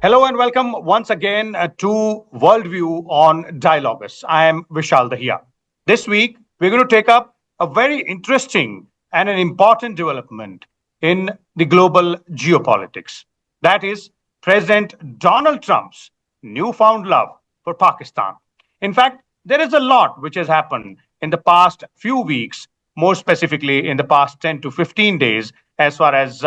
Hello and welcome once again to Worldview on Dialogus. I am Vishal Dahiya. This week, we're going to take up a very interesting and an important development in the global geopolitics. That is President Donald Trump's newfound love for Pakistan. In fact, there is a lot which has happened in the past few weeks, more specifically in the past 10 to 15 days, as far as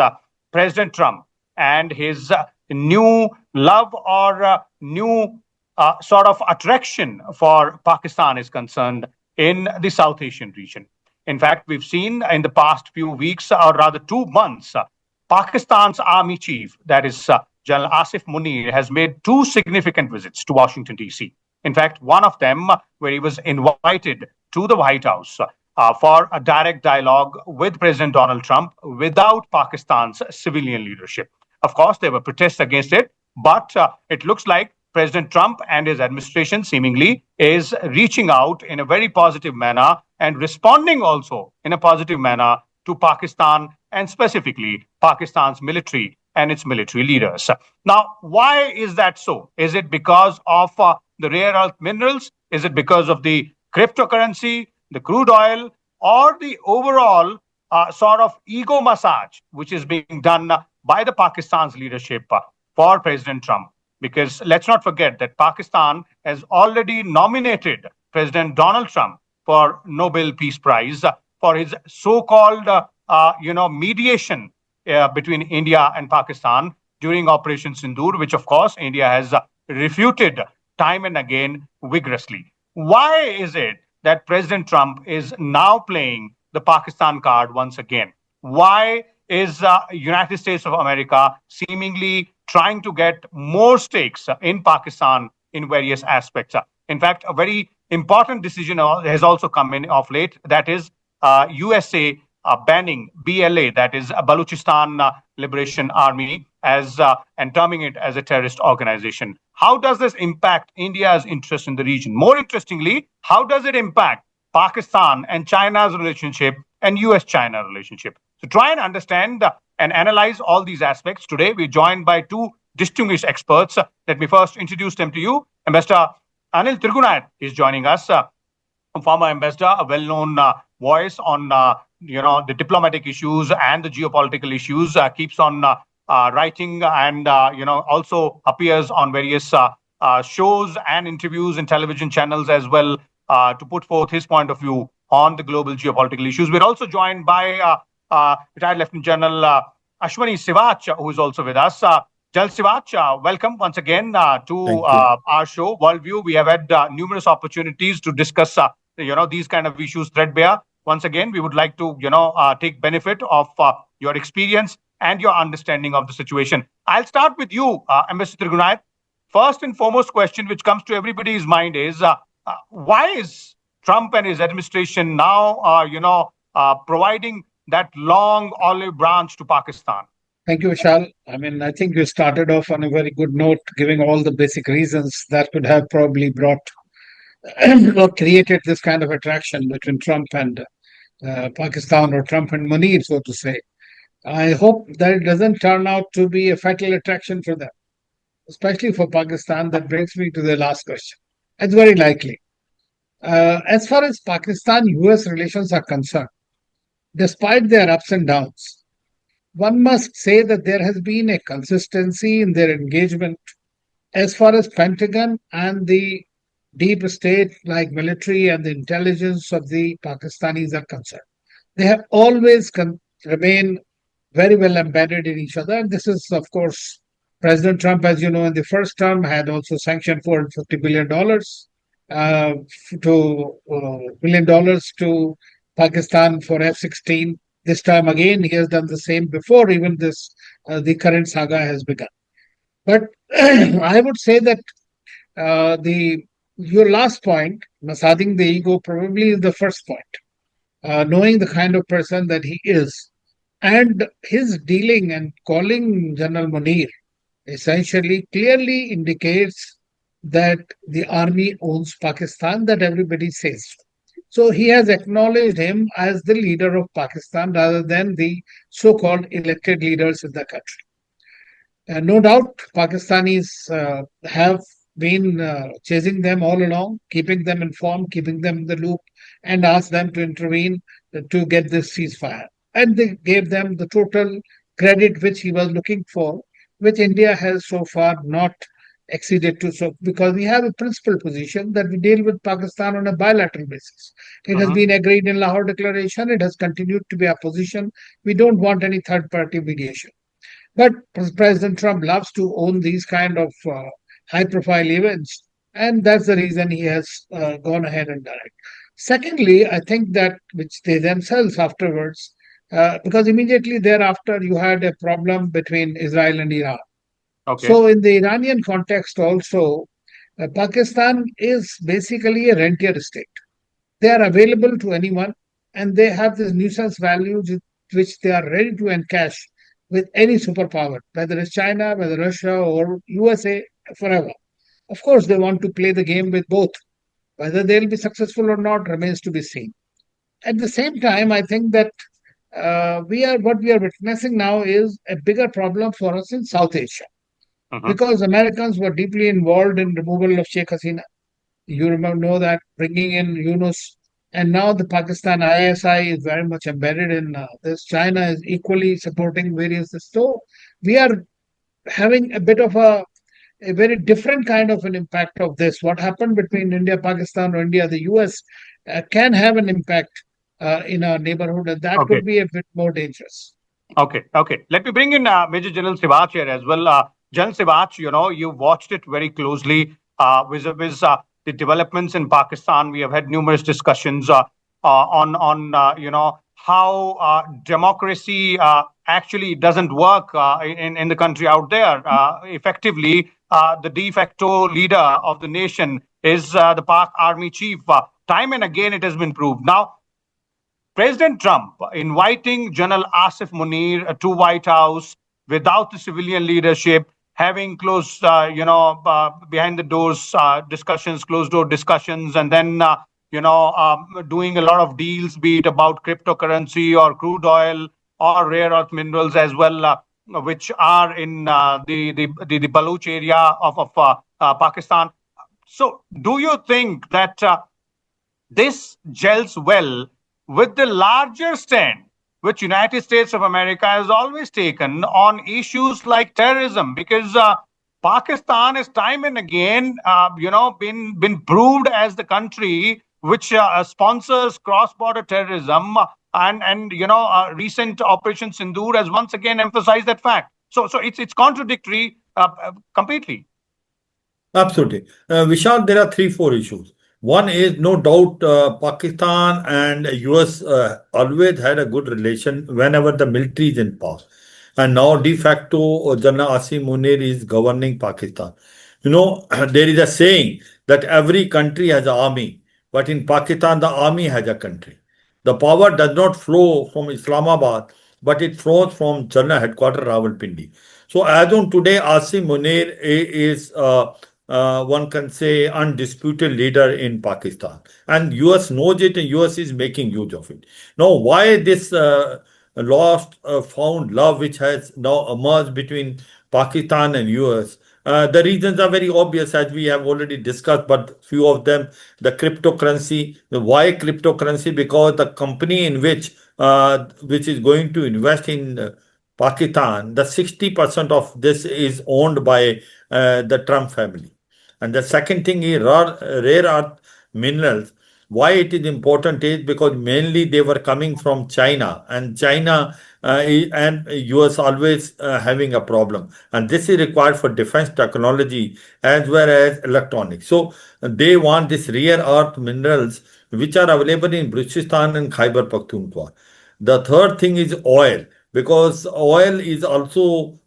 President Trump and his new love or new sort of attraction for Pakistan is concerned in the South Asian region. In fact, we've seen in the past few weeks, or rather 2 months, Pakistan's army chief, that is General Asif Munir, has made two significant visits to Washington, D.C. In fact, one of them where he was invited to the White House for a direct dialogue with President Donald Trump without Pakistan's civilian leadership. Of course, there were protests against it, but it looks like President Trump and his administration seemingly is reaching out in a very positive manner and responding also in a positive manner to Pakistan and specifically Pakistan's military and its military leaders. Now, why is that so? Is it because of the rare earth minerals? Is it because of the cryptocurrency, the crude oil, or the overall sort of ego massage which is being done by the Pakistan's leadership for President Trump? Because let's not forget that Pakistan has already nominated President Donald Trump for Nobel Peace Prize for his so-called, mediation between India and Pakistan during Operation Sindoor, which of course India has refuted time and again vigorously. Why is it that President Trump is now playing the Pakistan card once again? Why is United States of America seemingly trying to get more stakes in Pakistan in various aspects? In fact, a very important decision has also come in of late. That is USA banning BLA, that is Balochistan Liberation Army, as and terming it as a terrorist organization. How does this impact India's interest in the region? More interestingly, how does it impact Pakistan and China's relationship and US-China relationship? To try and understand and analyze all these aspects, today we're joined by two distinguished experts. Let me first introduce them to you. Ambassador Anil Trigunayat is joining us, a former ambassador, a well-known voice on the diplomatic issues and the geopolitical issues, keeps on writing and also appears on various shows and interviews in television channels as well to put forth his point of view on the global geopolitical issues. We're also joined by retired Lieutenant General Ashwani Siwach, who is also with us. General Siwach, welcome once again to our show, Worldview. We have had numerous opportunities to discuss, these kind of issues threadbare. Once again, we would like to, take benefit of your experience and your understanding of the situation. I'll start with you, Ambassador Trigunayat. First and foremost question which comes to everybody's mind is, why is Trump and his administration now, providing that long olive branch to Pakistan? Thank you, Vishal. I think you started off on a very good note, giving all the basic reasons that could have probably brought or created this kind of attraction between Trump and Pakistan, or Trump and Munir, so to say. I hope that it doesn't turn out to be a fatal attraction for them, especially for Pakistan. That brings me to the last question. It's very likely. As far as Pakistan-US relations are concerned, despite their ups and downs, one must say that there has been a consistency in their engagement as far as Pentagon and the deep state like military and the intelligence of the Pakistanis are concerned. They have always remained very well embedded in each other. And this is, of course, President Trump, as you know, in the first term had also sanctioned $450 billion to Pakistan for F-16. This time again, he has done the same before even the current saga has begun. But I would say that your last point, massaging the ego, probably is the first point. Knowing the kind of person that he is, and his dealing and calling General Munir essentially clearly indicates that the army owns Pakistan, that everybody says. So he has acknowledged him as the leader of Pakistan rather than the so-called elected leaders in the country. No doubt, Pakistanis have been chasing them all along, keeping them informed, keeping them in the loop, and asked them to intervene to get this ceasefire. And they gave them the total credit which he was looking for, which India has so far not acceded to. So, because we have a principal position that we deal with Pakistan on a bilateral basis. It has Mhm. been agreed in Lahore Declaration. It has continued to be our position. We don't want any third party mediation. But President Trump loves to own these kind of high profile events. And that's the reason he has gone ahead and done it. Secondly, I think that which they themselves afterwards, because immediately thereafter you had a problem between Israel and Iran. Okay. So, in the Iranian context, also, Pakistan is basically a rentier state. They are available to anyone, and they have this nuisance value which they are ready to encash with any superpower, whether it's China, whether Russia, or USA, forever. Of course, they want to play the game with both. Whether they'll be successful or not remains to be seen. At the same time, I think that we are what we are witnessing now is a bigger problem for us in South Asia Mhm. because Americans were deeply involved in removal of Sheikh Hasina. You remember know that bringing in Yunus, and now the Pakistan ISI is very much embedded in this. China is equally supporting various. So we are having a bit of a very different kind of an impact of this. What happened between India, Pakistan, or India, the US can have an impact in our neighborhood, and that Okay. could be a bit more dangerous. Okay. Okay. Let me bring in Major General Siwach here as well. General Siwach, you watched it very closely vis-a-vis the developments in Pakistan. We have had numerous discussions on how democracy actually doesn't work in the country out there. Effectively, the de facto leader of the nation is the Pak Army Chief. Time and again, it has been proved. Now, President Trump inviting General Asif Munir to White House without the civilian leadership, having closed, behind the doors discussions, closed door discussions, and then doing a lot of deals, be it about cryptocurrency or crude oil or rare earth minerals as well, which are in the Baloch area of Pakistan. So, do you think that this gels well with the larger stand which United States of America has always taken on issues like terrorism? Because Pakistan has time and again, been proved as the country which sponsors cross-border terrorism, and recent Operation Sindoor has once again emphasized that fact. So it's contradictory completely. Absolutely. Vishal, there are three, four issues. One is no doubt Pakistan and US always had a good relation whenever the military is in power. And now de facto General Asim Munir is governing Pakistan. There is a saying that every country has an army, but in Pakistan, the army has a country. The power does not flow from Islamabad, but it flows from General Headquarters Rawalpindi. So as on today, Asim Munir is one can say undisputed leader in Pakistan, and US knows it, and US is making use of it. Now, why this lost found love which has now emerged between Pakistan and US? The reasons are very obvious as we have already discussed, but few of them: the cryptocurrency. Why cryptocurrency? Because the company in which is going to invest in Pakistan, the 60% of this is owned by the Trump family. And the second thing is rare earth minerals. Why it is important is because mainly they were coming from China, and China and US always having a problem, and this is required for defense technology as well as electronics. So they want this rare earth minerals which are available in Balochistan and Khyber Pakhtunkhwa. The third thing is oil, because oil is also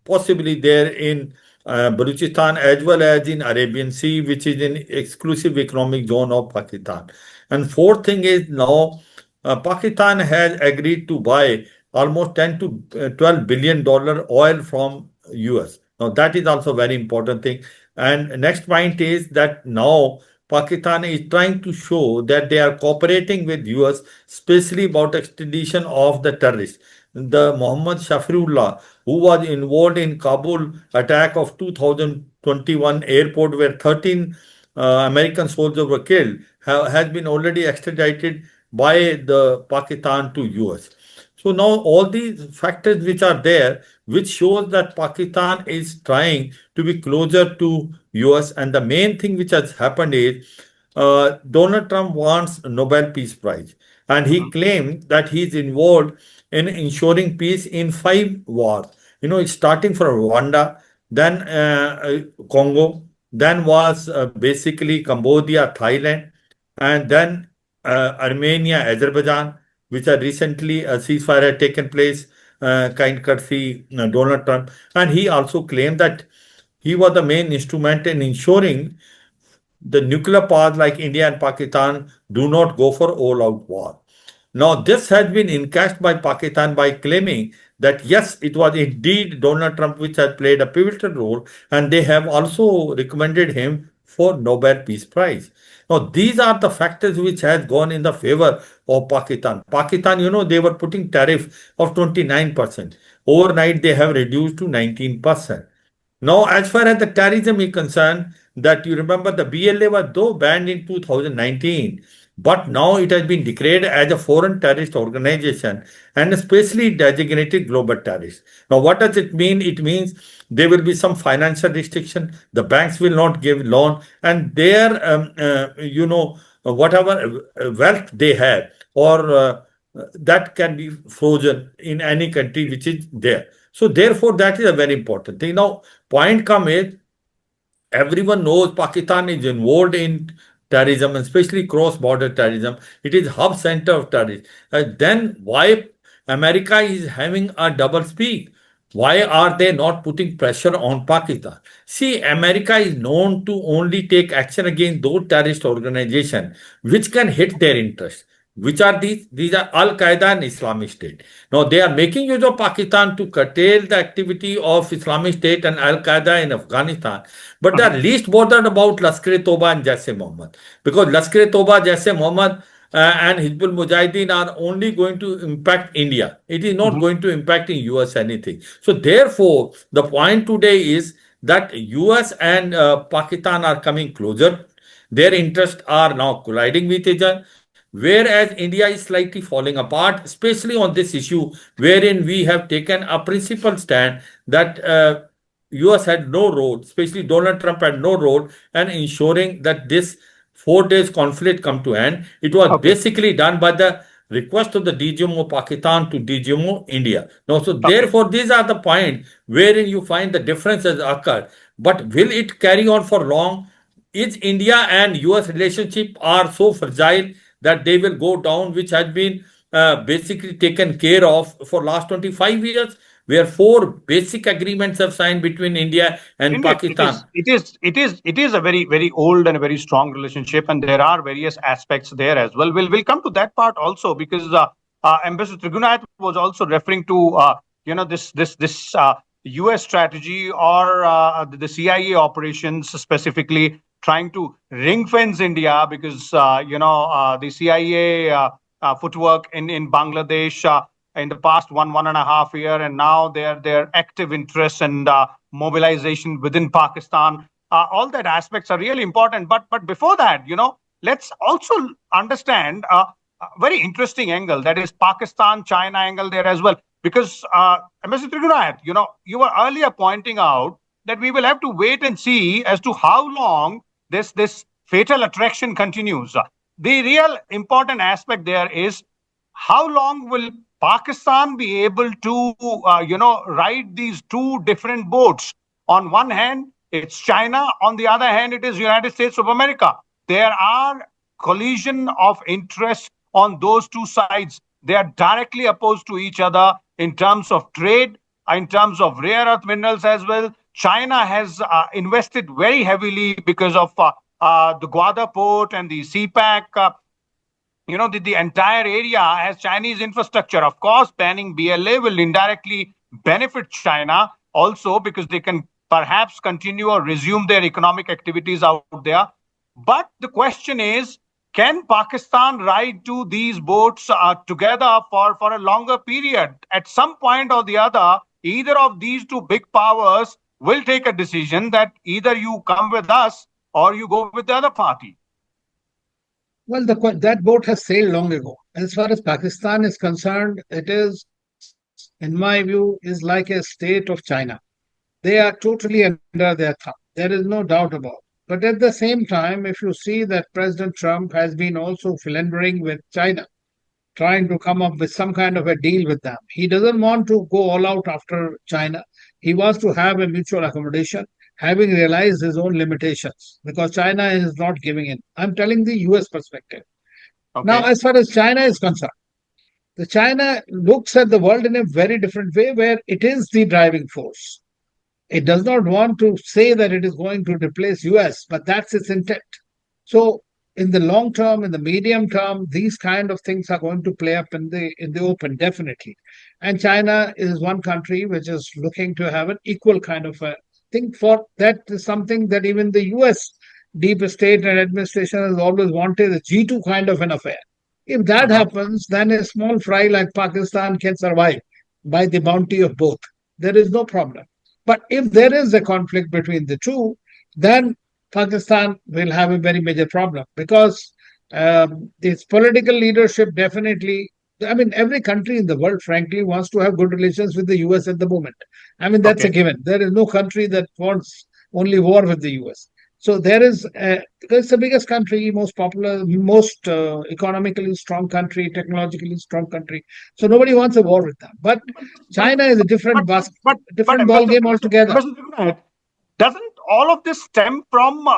possibly there in Balochistan as well as in Arabian Sea, which is in exclusive economic zone of Pakistan. And fourth thing is now Pakistan has agreed to buy almost 10 to $12 billion oil from US. Now that is also very important thing. And next point is that now Pakistan is trying to show that they are cooperating with US, especially about extradition of the terrorists. the Muhammad Shafiullah, who was involved in Kabul attack of 2021 airport where 13 American soldiers were killed, has been already extradited by the Pakistan to US. So now all these factors which are there, which shows that Pakistan is trying to be closer to US, and the main thing which has happened is Donald Trump wants a Nobel Peace Prize, and he Mhm. claimed that he is involved in ensuring peace in 5 wars. It's starting from Rwanda, then Congo, then was basically Cambodia, Thailand, and then Armenia, Azerbaijan, which are recently a ceasefire had taken place, kind courtesy Donald Trump. And he also claimed that he was the main instrument in ensuring the nuclear powers like India and Pakistan do not go for all-out war. Now, this has been encashed by Pakistan by claiming that yes, it was indeed Donald Trump which had played a pivotal role, and they have also recommended him for Nobel Peace Prize. Now, these are the factors which has gone in the favor of Pakistan. Pakistan, they were putting tariff of 29%. Overnight, they have reduced to 19%. Now, as far as the terrorism is concerned, that you remember the BLA was though banned in 2019, but now it has been declared as a foreign terrorist organization and especially designated global terrorist. Now, what does it mean? It means there will be some financial restriction. The banks will not give loan, and their, whatever wealth they have or that can be frozen in any country which is there. So, therefore, that is a very important thing. Now, point come is everyone knows Pakistan is involved in terrorism, especially cross-border terrorism. It is hub center of terrorism. Then why America is having a double speak? Why are they not putting pressure on Pakistan? See, America is known to only take action against those terrorist organizations which can hit their interests. Which are these? These are Al Qaeda and Islamic State. Now, they are making use of Pakistan to curtail the activity of Islamic State and Al Qaeda in Afghanistan, but they Mhm. are least bothered about Lashkar-e-Toba and Jaish-e-Mohammed, because Lashkar-e-Toba, Jaish-e-Mohammed, and Hizbul Mujahideen are only going to impact India. It is not Mhm. going to impact in US anything. So therefore, the point today is that US and Pakistan are coming closer. Their interests are now colliding with each other. Whereas India is slightly falling apart, especially on this issue, wherein we have taken a principled stand that US had no role, especially Donald Trump had no role in ensuring that this 4 days conflict come to end. It was Okay. basically done by the request of the DGMO Pakistan to DGMO India. Now, so Okay. therefore, these are the points wherein you find the differences occur. But will it carry on for long? Is India and US relationship are so fragile that they will go down, which has been basically taken care of for last 25 years, where four basic agreements have signed between India and Indeed, Pakistan. it is a very, very old and a very strong relationship, and there are various aspects there as well. We'll come to that part also because Ambassador Trigunayat was also referring to this U.S. strategy or the CIA operations specifically trying to ring fence India because the CIA footwork in Bangladesh in the past 1.5 year, and now their active interests and mobilization within Pakistan. All that aspects are really important. But before that, let's also understand a very interesting angle, that is Pakistan China angle there as well. Because Ambassador Trigunayat, you were earlier pointing out that we will have to wait and see as to how long this fatal attraction continues. The real important aspect there is how long will Pakistan be able to, ride these two different boats? On one hand, it's China. On the other hand, it is United States of America. There are collision of interest on those two sides. They are directly opposed to each other in terms of trade, in terms of rare earth minerals as well. China has invested very heavily because of the Gwadar port and the CPAC. The entire area has Chinese infrastructure. Of course, banning BLA will indirectly benefit China also because they can perhaps continue or resume their economic activities out there. But the question is, can Pakistan ride to these boats together for a longer period? At some point or the other, either of these two big powers will take a decision that either you come with us or you go with the other party. Well, that boat has sailed long ago. As far as Pakistan is concerned, it is, in my view, is like a state of China. They are totally under their thumb. There is no doubt about it. But at the same time, if you see that President Trump has been also philandering with China, trying to come up with some kind of a deal with them. He doesn't want to go all out after China. He wants to have a mutual accommodation, having realized his own limitations, because China is not giving in. I'm telling the US perspective. Now, Okay. as far as China is concerned, the China looks at the world in a very different way, where it is the driving force. It does not want to say that it is going to replace US, but that's its intent. So in the long term, in the medium term, these kind of things are going to play up in the open, definitely. And China is one country which is looking to have an equal kind of a thing. For that is something that even the US deep state and administration has always wanted, a G2 kind of an affair. If that Mhm. happens, then a small fry like Pakistan can survive by the bounty of both. There is no problem. But if there is a conflict between the two, then Pakistan will have a very major problem, because its political leadership definitely. I mean, every country in the world, frankly, wants to have good relations with the US at the moment. I mean, that's a Okay. given. There is no country that wants only war with the US. So there is, it's the biggest country, most popular, most economically strong country, technologically strong country. So nobody wants a war with them. But But China is a but but different ball game altogether. Ambassador Trigunayat, doesn't all of this stem from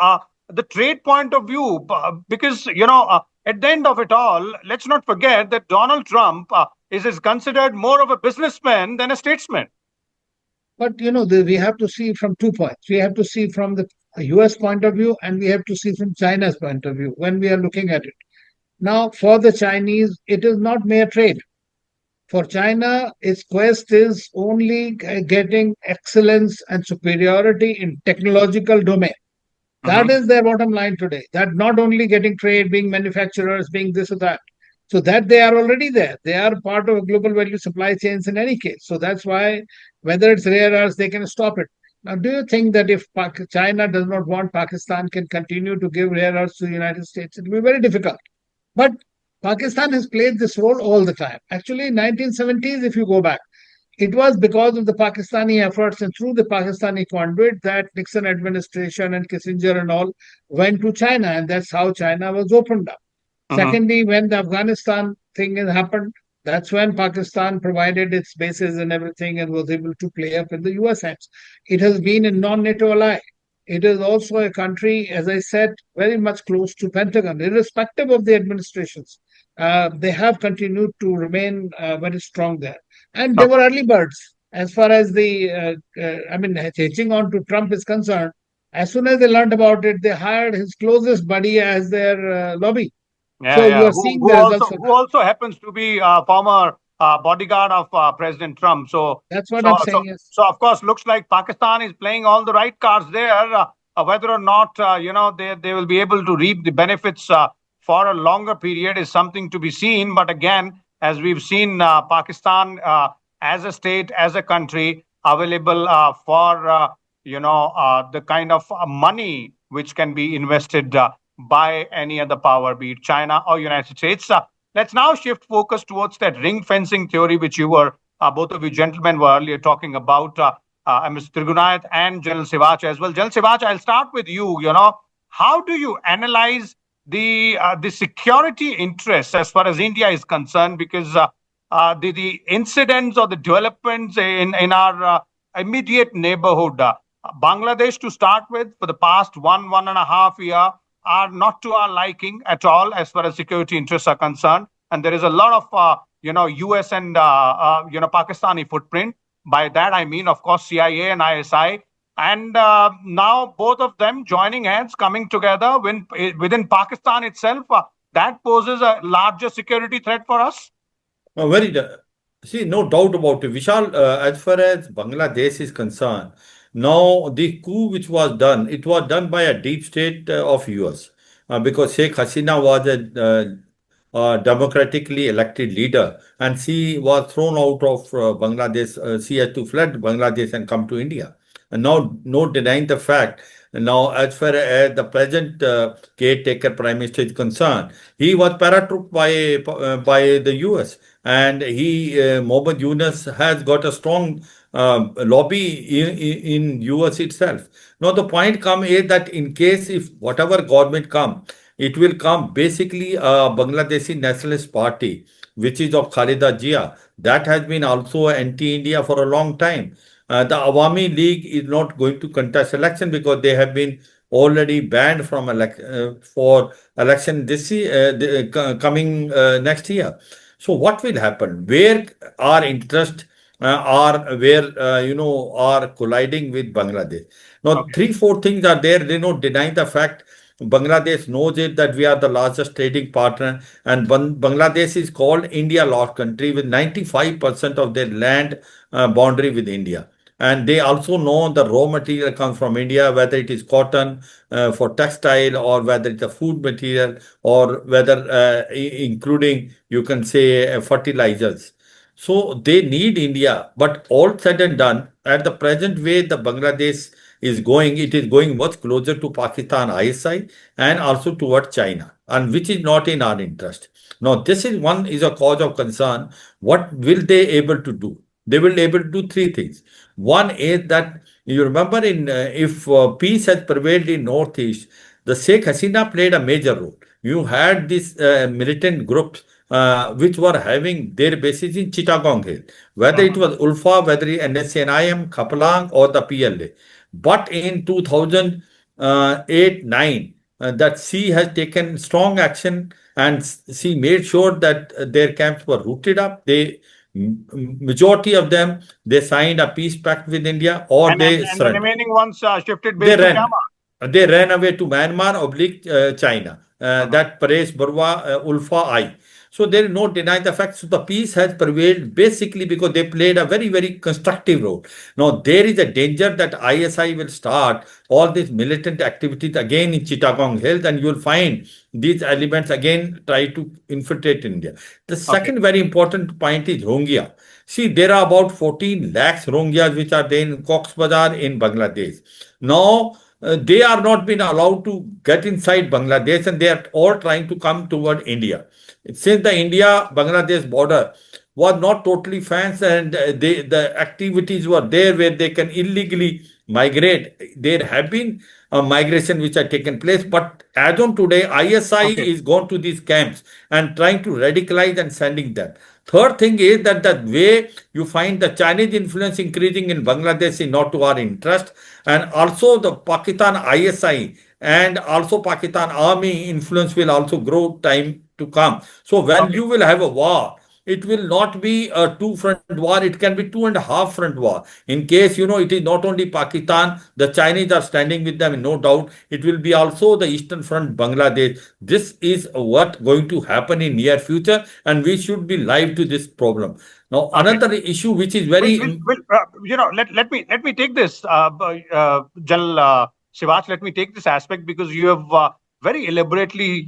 the trade point of view? Because at the end of it all, let's not forget that Donald Trump is considered more of a businessman than a statesman. But we have to see from 2 points. We have to see from the US point of view, and we have to see from China's point of view when we are looking at it. Now, for the Chinese, it is not mere trade. For China, its quest is only getting excellence and superiority in technological domain. That Hmm. is their bottom line today. That not only getting trade, being manufacturers, being this or that. So that they are already there. They are part of global value supply chains in any case. So that's why, whether it's rare earths, they can stop it. Now, do you think that if China does not want Pakistan can continue to give rare earths to the United States? It will be very difficult. But Pakistan has played this role all the time. Actually, in 1970s, if you go back, it was because of the Pakistani efforts and through the Pakistani conduit that Nixon administration and Kissinger and all went to China, and that's how China was opened up. Hmm. Secondly, when the Afghanistan thing happened, that's when Pakistan provided its bases and everything and was able to play up in the US hands. It has been a non-NATO ally. It is also a country, as I said, very much close to Pentagon, irrespective of the administrations. They have continued to remain very strong there. And they were early birds. As far as I mean, hitching on to Trump is concerned, as soon as they learned about it, they hired his closest buddy as their lobby. Yeah, So you yeah. are seeing the results of Who that. also happens to be a former bodyguard of President Trump. That's what So, I'm so, saying. Yes. so of course, looks like Pakistan is playing all the right cards there. Whether or not they will be able to reap the benefits for a longer period is something to be seen. But again, as we've seen, Pakistan as a state, as a country, available for the kind of money which can be invested by any other power, be it China or United States. Let's now shift focus towards that ring fencing theory, which you were, both of you gentlemen were earlier talking about, Mr. Trigunayat and General Siwach as well. General Siwach, I'll start with you. How do you analyze the security interests as far as India is concerned? Because the incidents or the developments in our immediate neighborhood, Bangladesh to start with, for the past 1.5 year, are not to our liking at all as far as security interests are concerned. And there is a lot of US and Pakistani footprint. By that I mean, of course, CIA and ISI. And now both of them joining hands, coming together within Pakistan itself. That poses a larger security threat for us. Very, see, no doubt about it. Vishal, as far as Bangladesh is concerned, now the coup which was done, it was done by a deep state of US. because Sheikh Hasina was a democratically elected leader, and she was thrown out of Bangladesh. She had to fled Bangladesh and come to India. And now, no denying the fact. Now, as far as the present caretaker prime minister is concerned, he was paratrooped by the US, and Mohammed Yunus has got a strong lobby in US itself. Now, the point come is that in case if whatever government come, it will come basically a Bangladeshi Nationalist Party, which is of Khaleda Zia. That has been also anti-India for a long time. The Awami League is not going to contest election because they have been already banned from for election this year, coming next year. So what will happen? Where our interest are where are colliding with Bangladesh. Now, Okay. three, four things are there. They don't deny the fact. Bangladesh knows it that we are the largest trading partner, and Bangladesh is called India lost country with 95% of their land boundary with India. And they also know the raw material comes from India, whether it is cotton for textile, or whether it's a food material, or whether including, you can say, fertilizers. So they need India. But all said and done, at the present way the Bangladesh is going, it is going much closer to Pakistan ISI and also towards China, and which is not in our interest. Now, this is a cause of concern. What will they able to do? They will able to do three things. One is that you remember in if peace has prevailed in Northeast, the Sheikh Hasina played a major role. You had these militant groups which were having their bases in Chittagong Hill, whether it Mhm. was Ulfa, whether it NSNIM, Kapalang, or the PLA. But in 2008 9, that she has taken strong action, and she made sure that their camps were rooted up. Majority of them, they signed a peace pact with India, or they And the surrendered. remaining ones shifted They base to ran. Myanmar. They ran away to Myanmar oblique China. Mhm. That Paresh Barua, Ulfa I. So there is no denying the fact. So the peace has prevailed basically because they played a very, very constructive role. Now there is a danger that ISI will start all these militant activities again in Chittagong Hills, and you will find these elements again try to infiltrate India. The Okay. second very important point is Rohingya. See, there are about 14 lakhs Rohingyas which are there in Cox's Bazar in Bangladesh. Now, they are not being allowed to get inside Bangladesh, and they are all trying to come toward India. Since the India-Bangladesh border was not totally fenced, and the activities were there where they can illegally migrate. There have been migration which had taken place, but as on today, ISI Okay. is gone to these camps and trying to radicalize and sending them. Third thing is that the way you find the Chinese influence increasing in Bangladesh is not to our interest, and also the Pakistan ISI and also Pakistan army influence will also grow time to come. So when Okay. you will have a war, it will not be a two-front war. It can be two and a half front war. In case it is not only Pakistan, the Chinese are standing with them, no doubt. It will be also the Eastern Front, Bangladesh. This is what going to happen in near future, and we should be live to this problem. Now, Okay. another issue which is Will, very will, will let me take this, General Siwach. Let me take this aspect because you have very elaborately,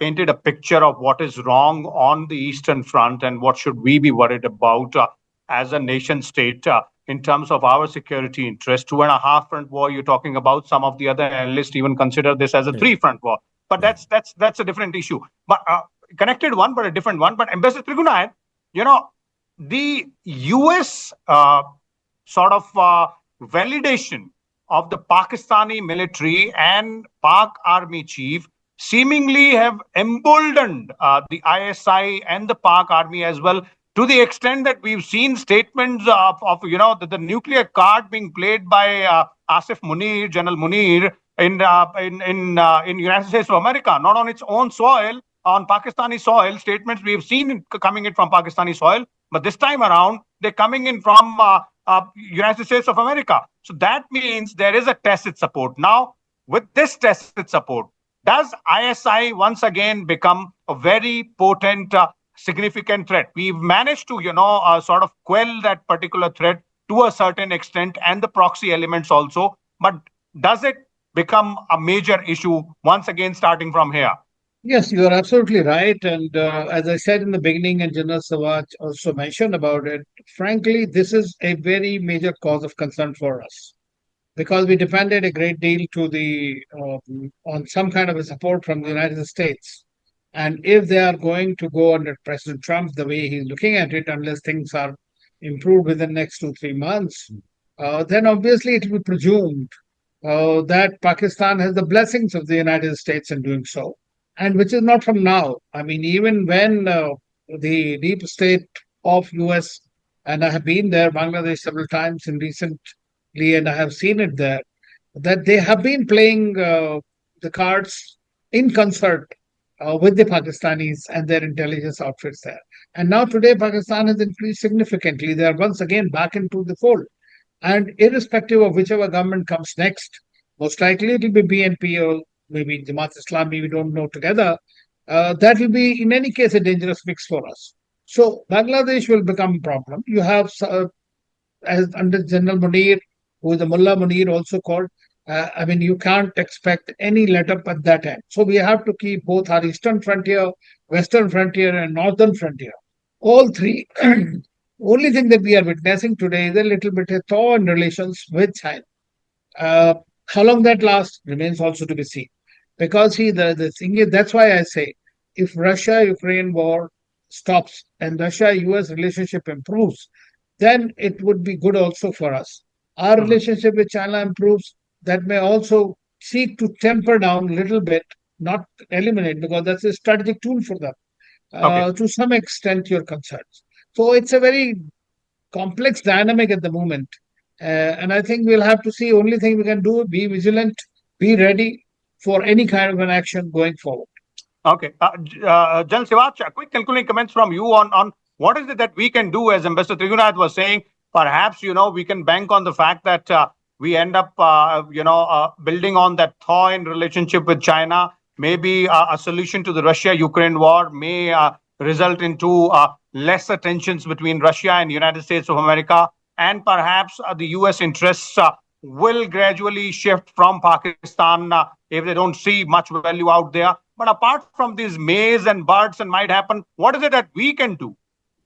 painted a picture of what is wrong on the Eastern Front and what should we be worried about as a nation state in terms of our security interest. Two and a half front war you're talking about. Some of the other analysts even consider this as a yeah, three front war, but yeah. that's a different issue. But connected one, but a different one. But Ambassador Trigunayat, you know the US sort of validation of the Pakistani military and Pak army chief seemingly have emboldened the ISI and the Pak army as well, to the extent that we've seen statements of the nuclear card being played by Asif Munir, General Munir, in United States of America, not on its own soil, on Pakistani soil. Statements we've seen coming in from Pakistani soil, but this time around, they're coming in from United States of America. So that means there is a tacit support. Now, with this tacit support, does ISI once again become a very potent, significant threat? We've managed to, sort of quell that particular threat to a certain extent and the proxy elements also. But does it become a major issue once again starting from here? Yes, you are absolutely right. And as I said in the beginning, and General Siwach also mentioned about it, frankly, this is a very major cause of concern for us because we depended a great deal to the on some kind of a support from the United States. And if they are going to go under President Trump the way he's looking at it, unless things are improved within the next 2 3 months, then obviously it will be presumed that Pakistan has the blessings of the United States in doing so, and which is not from now. I mean, even when the deep state of US, and I have been there, Bangladesh several times in recently, and I have seen it there, that they have been playing the cards in concert with the Pakistanis and their intelligence outfits there. And now today, Pakistan has increased significantly. They are once again back into the fold. And irrespective of whichever government comes next, most likely it will be BNP or maybe Jamaat Islami, we don't know together. That will be, in any case, a dangerous mix for us. So Bangladesh will become a problem. You have, as under General Munir, who is the Mullah Munir also called, I mean, you can't expect any let up at that end. So we have to keep both our eastern frontier, western frontier, and northern frontier, all three. Only thing that we are witnessing today is a little bit of thaw in relations with China. Uh, how long that lasts remains also to be seen. Because see, the thing is, that's why I say, if Russia-Ukraine war stops and Russia-US relationship improves, then it would be good also for us. Our Mhm. relationship with China improves, that may also seek to temper down a little bit, not eliminate, because that's a strategic tool for them, Okay. to some extent, your concerns. So it's a very complex dynamic at the moment. And I think we'll have to see, only thing we can do, be vigilant, be ready for any kind of an action going forward. Okay. General Siwach, quick concluding comments from you on what is it that we can do, as Ambassador Trigunayat was saying. Perhaps, we can bank on the fact that we end up, building on that thaw in relationship with China. Maybe a solution to the Russia-Ukraine war may result into lesser tensions between Russia and the United States of America. And perhaps the US interests will gradually shift from Pakistan if they don't see much value out there. But apart from these mays and buts and might happen, what is it that we can do?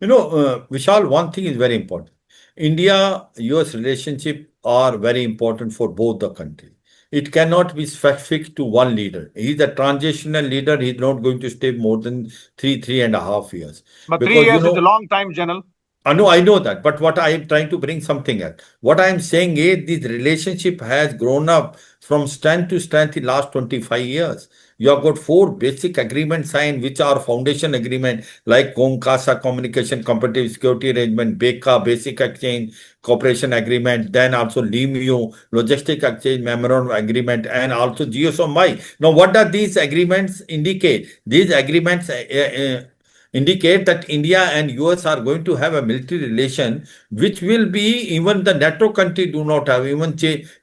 Vishal, one thing is very important. India-US relationship are very important for both the countries. It cannot be specific to one leader. He's a transitional leader. He's not going to stay more than 3.5 years. But three Because, years is a long time, General. I know that, but what I am trying to bring something else. What I am saying is this relationship has grown up from strength to strength in last 25 years. You have got four basic agreements signed, which are foundation agreement like COMCASA, Communication Competitive Security Arrangement, BECA, Basic Exchange Cooperation Agreement, then also LIMU, Logistic Exchange Memorandum Agreement, and also GSOMI. Now, what do these agreements indicate? These agreements indicate that India and US are going to have a military relation, which will be even the NATO country do not have. Even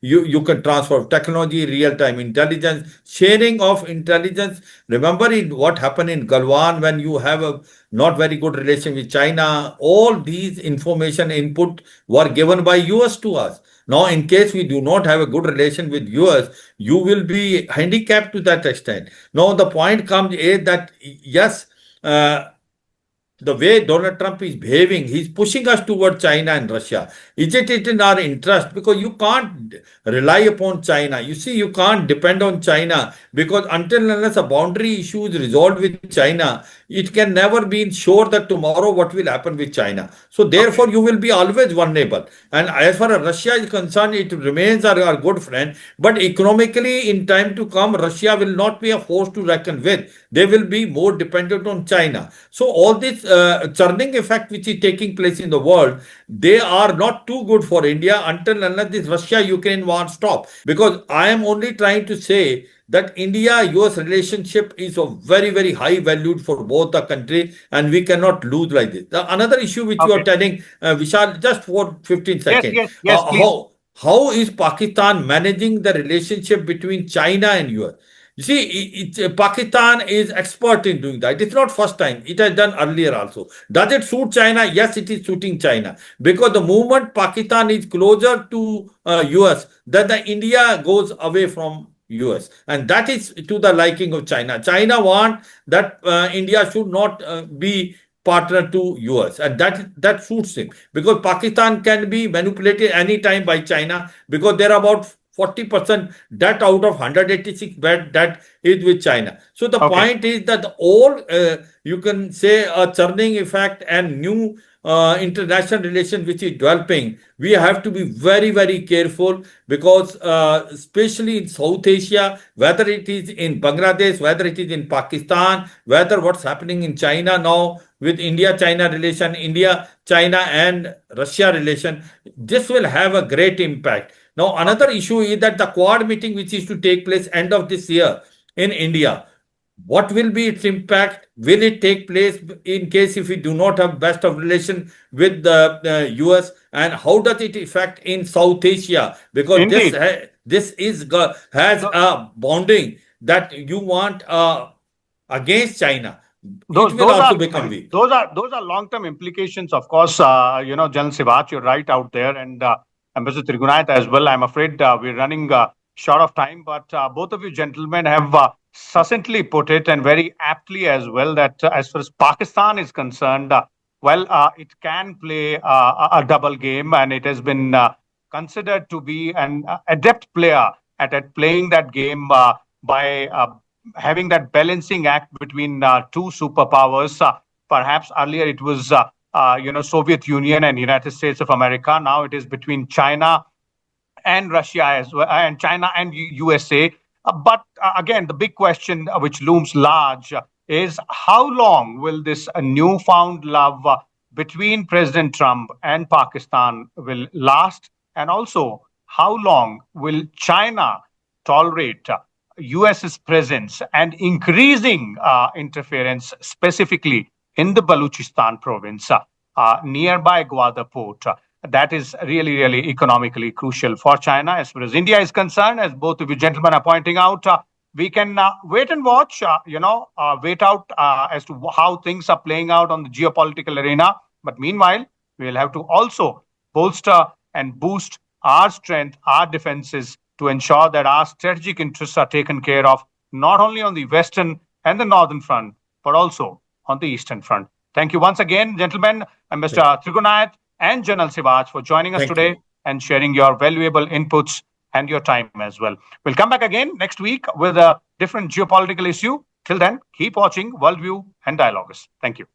you can transfer technology, real time intelligence, sharing of intelligence. Remember what happened in Galwan when you have a not very good relation with China. All these information input were given by US to us. Now, in case we do not have a good relation with US, you will be handicapped to that extent. Now, the point comes is that yes, the way Donald Trump is behaving, he's pushing us toward China and Russia. Is it in our interest? Because you can't rely upon China. You see, you can't depend on China because until unless a boundary issue is resolved with China, it can never be sure that tomorrow what will happen with China. So Okay. therefore, you will be always vulnerable. And as far as Russia is concerned, it remains our good friend. But economically, in time to come, Russia will not be a force to reckon with. They will be more dependent on China. So all this churning effect which is taking place in the world, they are not too good for India until unless this Russia-Ukraine war stop. Because I am only trying to say that India-US relationship is of very, very high valued for both the country and we cannot lose like this. Another issue which you are Okay. telling, Vishal, just for 15 Yes, seconds. yes, yes, please. How is Pakistan managing the relationship between China and US? You see, Pakistan is expert in doing that. It's not first time. It has done earlier also. Does it suit China? Yes, it is suiting China. Because the moment Pakistan is closer to US, then the India goes away from US, and that is to the liking of China. China want that India should not be partner to US, and that suits him because Pakistan can be manipulated anytime by China because there are about 40% debt out of 186 bed that is with China. So the Okay. point is that all you can say a churning effect and new international relation which is developing, we have to be very, very careful because especially in South Asia, whether it is in Bangladesh, whether it is in Pakistan, whether what's happening in China now with India-China relation, India-China and Russia relation, this will have a great impact. Now, another Okay. issue is that the Quad meeting which is to take place end of this year in India, what will be its impact? Will it take place in case if we do not have best of relation with the US? And how does it affect in South Asia? Because Indeed. this is has Th- a bonding that you want against China. It Those will those also are become weak. those are long-term implications, of course. General Siwach, you're right out there, and Ambassador Trigunayat as well. I'm afraid we're running short of time, but both of you gentlemen have succinctly put it and very aptly as well that as far as Pakistan is concerned, it can play a double game, and it has been considered to be an adept player at playing that game by having that balancing act between two superpowers. Perhaps earlier it was, Soviet Union and United States of America. Now it is between China and Russia as well, and China and USA. But again, the big question which looms large is how long will this newfound love between President Trump and Pakistan will last, and also how long will China tolerate US's presence and increasing interference, specifically in the Balochistan province nearby Gwadar port. That is really, really economically crucial for China. As far as India is concerned, as both of you gentlemen are pointing out, we can wait and watch, wait out as to how things are playing out on the geopolitical arena. But meanwhile, we'll have to also bolster and boost our strength, our defenses, to ensure that our strategic interests are taken care of, not only on the Western and the Northern front, but also on the Eastern front. Thank you once again, gentlemen, and Mr. Trigunayat and General Siwach for joining us Thank today you. and sharing your valuable inputs and your time as well. We'll come back again next week with a different geopolitical issue. Till then, keep watching Worldview and Dialogues. Thank you.